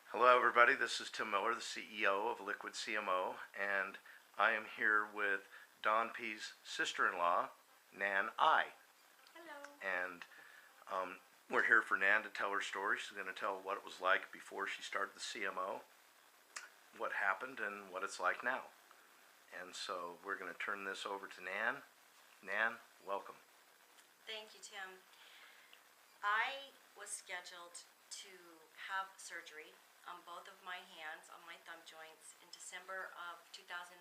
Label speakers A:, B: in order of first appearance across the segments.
A: Hello everybody, this is Tim Miller, the CEO of Liquid CMO, and I am here with Don P's sister-in-law, Nan I.
B: Hello.
A: And we're here for Nan to tell her story. She's going to tell what it was like before she started the CMO, what happened, and what it's like now. And so we're going to turn this over to Nan. Nan, welcome.
B: Thank you, Tim. I was scheduled to have surgery on both of my hands, on my thumb joints, in December of 2011.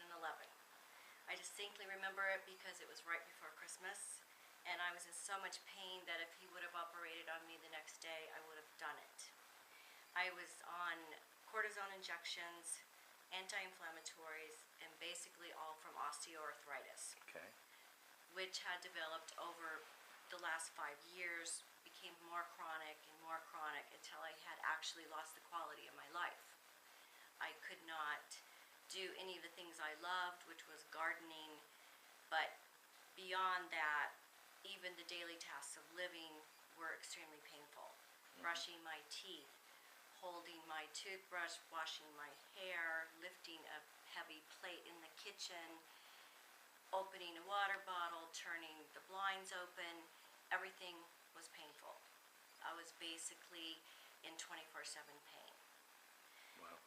B: I distinctly remember it because it was right before Christmas, and I was in so much pain that if he would have operated on me the next day, I would have done it. I was on cortisone injections, anti-inflammatories, and basically all from osteoarthritis,
A: Okay.
B: which had developed over the last 5 years, became more chronic until I had actually lost the quality of my life. I could not do any of the things I loved, which was gardening, but beyond that, even the daily tasks of living were extremely painful. Brushing my teeth, holding my toothbrush, washing my hair, lifting a heavy plate in the kitchen, opening a water bottle, turning the blinds open, everything was painful. I was basically in 24/7 pain.
A: Wow.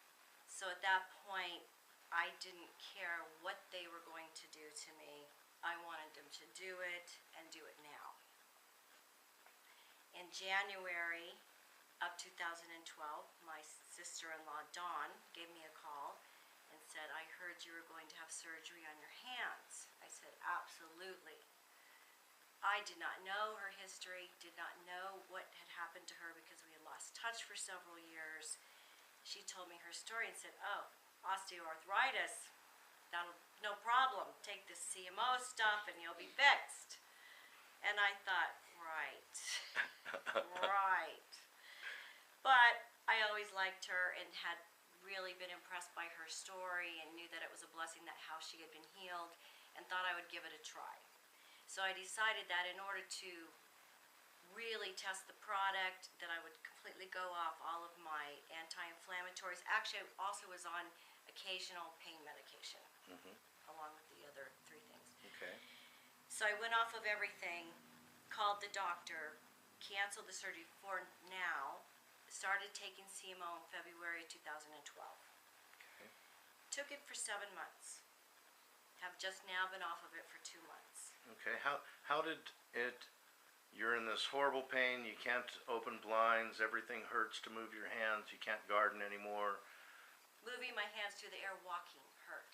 B: So at that point, I didn't care what they were going to do to me. I wanted them to do it and do it now. In January of 2012, my sister-in-law Dawn gave me a call and said, "I heard you were going to have surgery on your hands." I said, "Absolutely." I did not know her history, did not know what had happened to her because we had lost touch for several years. She told me her story and said, "Oh, osteoarthritis, no problem. Take this CMO stuff and you'll be fixed." And I thought, right, right. But I always liked her and had really been impressed by her story and knew that it was a blessing that how she had been healed, and thought I would give it a try. So I decided that in order to really test the product, that I would completely go off all of my anti-inflammatories. Actually, I also was on occasional pain medication, along with the other 3 things.
A: Okay.
B: So I went off of everything, called the doctor, canceled the surgery for now, started taking CMO in February 2012.
A: Okay.
B: Took it for 7 months. Have just now been off of it for 2 months.
A: Okay. How did it? You're in this horrible pain. You can't open blinds. Everything hurts to move your hands. You can't garden anymore.
B: Moving my hands through the air, walking hurt.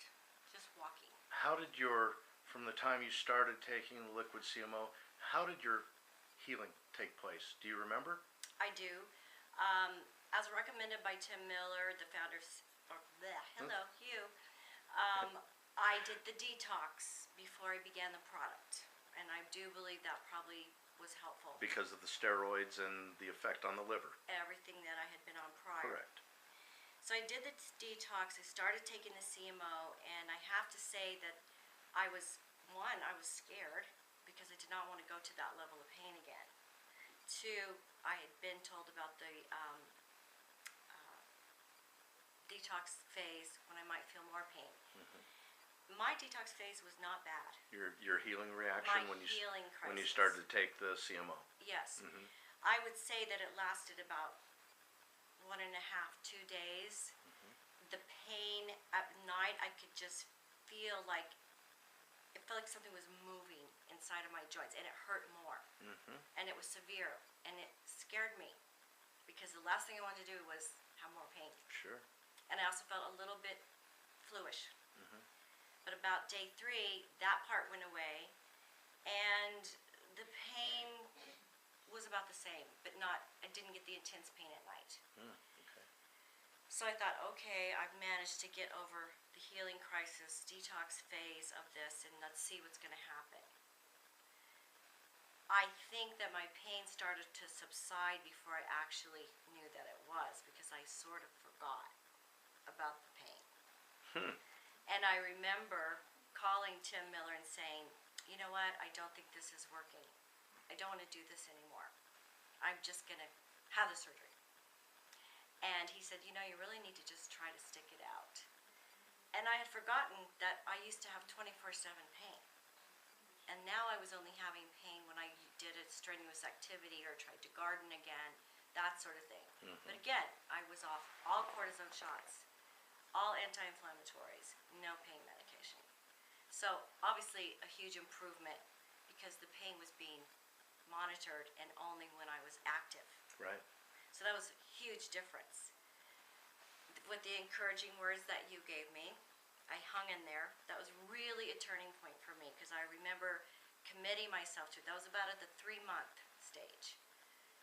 B: Just walking.
A: How did from the time you started taking the liquid CMO, how did your healing take place? Do you remember?
B: I do. As recommended by Tim Miller, the founder of Hugh, I did the detox before I began the product, and I do believe that probably was helpful.
A: Because of the steroids and the effect on the liver.
B: Everything that I had been on prior.
A: Correct.
B: So I did the detox, I started taking the CMO, and I have to say that I was scared because I did not want to go to that level of pain again. 2, I had been told about the detox phase when I might feel more pain. My detox phase was not bad.
A: Your healing reaction when you started to take the CMO.
B: Yes. I would say that it lasted about 1.5, 2 days. The pain at night, I could just feel like, it felt like something was moving inside of my joints, and it hurt more. And it was severe, and it scared me because the last thing I wanted to do was have more pain.
A: Sure.
B: And I also felt a little bit fluish. But about day 3, that part went away, and the pain was about the same, but I didn't get the intense pain at night.
A: Okay.
B: So I thought, okay, I've managed to get over the healing crisis, detox phase of this, and let's see what's going to happen. I think that my pain started to subside before I actually knew that it was, because I sort of forgot about the pain. And I remember calling Tim Miller and saying, "You know what, I don't think this is working. I don't want to do this anymore. I'm just going to have the surgery." And And he said, you know, you really need to just try to stick it out. And I had forgotten that I used to have 24/7 pain. And now I was only having pain when I did a strenuous activity or tried to garden again, that sort of thing. But again, I was off all cortisone shots, all anti-inflammatories, no pain medication. So obviously a huge improvement because the pain was being monitored and only when I was active.
A: Right.
B: So that was a huge difference. With the encouraging words that you gave me, I hung in there. That was really a turning point for me because I remember committing myself to it. That was about at the 3-month stage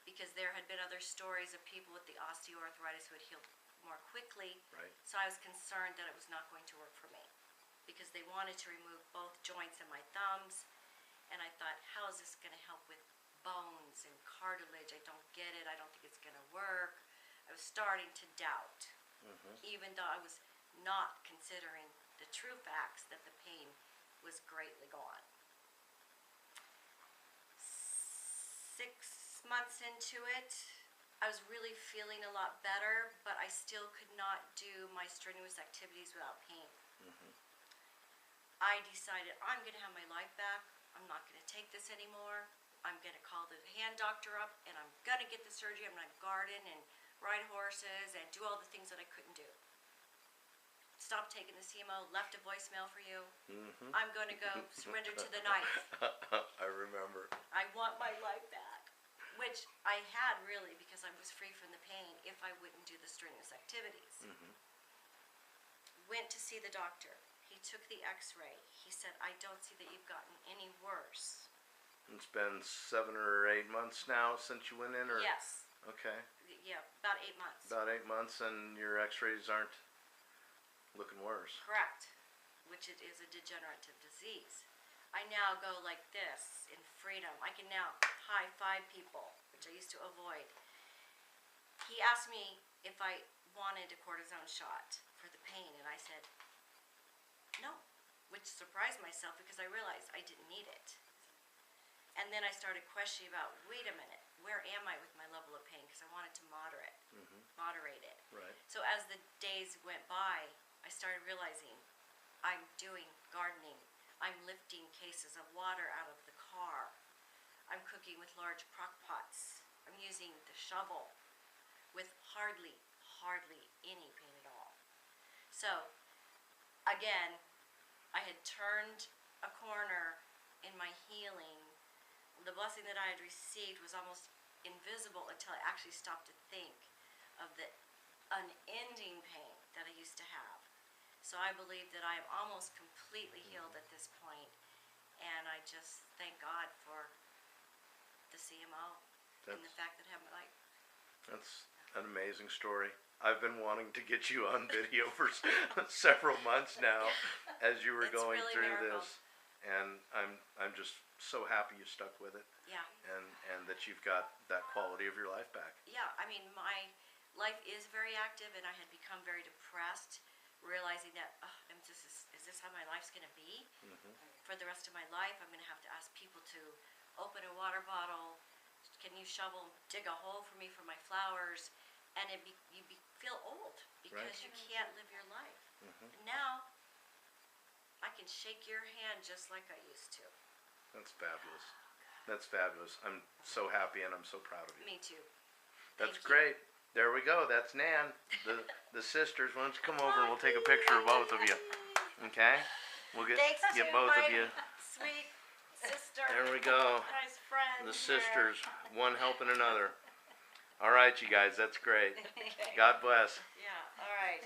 B: because there had been other stories of people with the osteoarthritis who had healed more quickly.
A: Right.
B: So I was concerned that it was not going to work for me because they wanted to remove both joints in my thumbs. And I thought, how is this going to help with bones and cartilage? I don't get it. I don't think it's going to work. I was starting to doubt, even though I was not considering the true facts that the pain was greatly gone. 6 months into it, I was really feeling a lot better, but I still could not do my strenuous activities without pain. I decided I'm going to have my life back. I'm not going to take this anymore. I'm going to call the hand doctor up and I'm going to get the surgery. I'm going to garden and ride horses and do all the things that I couldn't do. Stop taking the CMO, left a voicemail for you. I'm going to go surrender to the knife.
A: I remember.
B: I want my life back, which I had really because I was free from the pain if I wouldn't do the strenuous activities. Went to see the doctor. He took the x-ray. He said, I don't see that you've gotten any worse.
A: It's been 7 or 8 months now since you went in, or?
B: Yes.
A: Okay.
B: Yeah, about 8 months.
A: About 8 months, and your x-rays aren't looking worse.
B: Correct, which it is a degenerative disease. I now go like this in freedom. I can now high-five people, which I used to avoid. He asked me if I wanted a cortisone shot for the pain, and I said no, which surprised myself because I realized I didn't need it. And then I started questioning about, wait a minute, where am I with my level of pain? Because I wanted to moderate it.
A: Right.
B: So as the days went by, I started realizing I'm doing gardening. I'm lifting cases of water out of the car. I'm cooking with large crock pots. I'm using the shovel with hardly any pain at all. So, again, I had turned a corner in my healing. The blessing that I had received was almost invisible until I actually stopped to think of the unending pain that I used to have. So I believe that I am almost completely healed at this point, and I just thank God for the CMO and the fact that I have my life.
A: That's an amazing story. I've been wanting to get you on video for several months now as you were going
B: really
A: through
B: miracle.
A: this, and I'm just so happy you stuck with it.
B: Yeah.
A: And that you've got that quality of your life back.
B: Yeah, I mean, my life is very active, and I had become very depressed, realizing that, is this how my life's going to be? For the rest of my life, I'm going to have to ask people to open a water bottle. Can you dig a hole for me for my flowers? And you feel old because you can't live your life. And now, I can shake your hand just like I used to.
A: That's fabulous. That's fabulous. I'm so happy and I'm so proud of you.
B: Me too.
A: That's great. There we go. That's Nan, the sisters. Why don't you come over and we'll take a picture of both of you. Okay? We'll get both of you.
B: Sweet sister.
A: There we go.
B: Nice friend.
A: The sisters, one helping another. All right, you guys. That's great. God bless.
B: Yeah. All right.